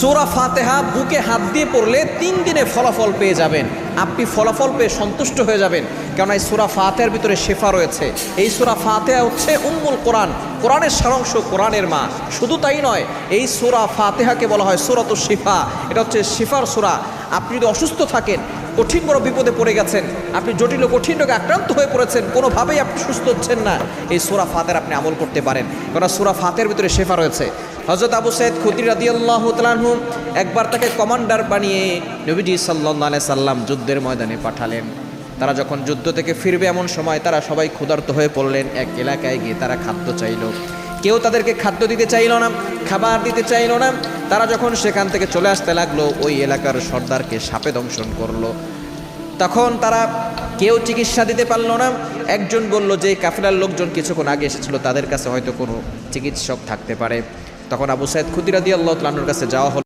সূরা ফাতিহা বুকে হাত দিয়ে পড়লে 3 দিনে ফলাফল পেয়ে যাবেন। আপনি ফলাফল পেয়ে সন্তুষ্ট হয়ে যাবেন, কারণ এই সূরা ফাতিহার ভিতরে শেফা রয়েছে। এই সূরা ফাতিহা হচ্ছে উম্মুল কোরআন, কোরআনের সারাংশ, কোরআনের মা। শুধু তাই নয়, এই সূরা ফাতিহাকে বলা হয় সূরাতুশ শিফা। এটা হচ্ছে শিফার সূরা। আপনি যদি অসুস্থ থাকেন, কঠিন বড় বিপদে পড়ে গেছেন, আপনি জটিল কঠিন রোগে আক্রান্ত হয়ে পড়েছেন, কোনোভাবেই আপনি সুস্থ হচ্ছেন না, এই সূরা ফাতিহার আপনি আমল করতে পারেন, কারণ সূরা ফাতিহার ভিতরে শেফা রয়েছে। হযরত আবু সাঈদ খুদরি রাদিয়াল্লাহু তাআলা আনহু একবার তাকে কমান্ডার বানিয়ে নবীজি সাল্লাল্লাহু আলাইহি সাল্লাম যুদ্ধের ময়দানে পাঠালেন। তারা যখন যুদ্ধ থেকে ফিরবে এমন সময় তারা সবাই ক্ষুধার্ত হয়ে পড়লেন। এক এলাকায় গিয়ে তারা খাদ্য চাইল, কেউ তাদেরকে খাদ্য দিতে চাইল না, খাবার দিতে চাইল না। তারা যখন সেখান থেকে চলে আসতে লাগলো, ওই এলাকার সর্দারকে সাপে দংশন করলো। তখন তারা কেউ চিকিৎসা দিতে পারলো না। একজন বলল যে কাফেলার লোকজন কিছুক্ষণ আগে এসেছিল, তাদের কাছে হয়তো কোনো চিকিৎসক থাকতে পারে। তখন আবু সাঈদ খুদরি রাদিয়াল্লাহু তাআলা আনহুর কাছে যাওয়া হলো।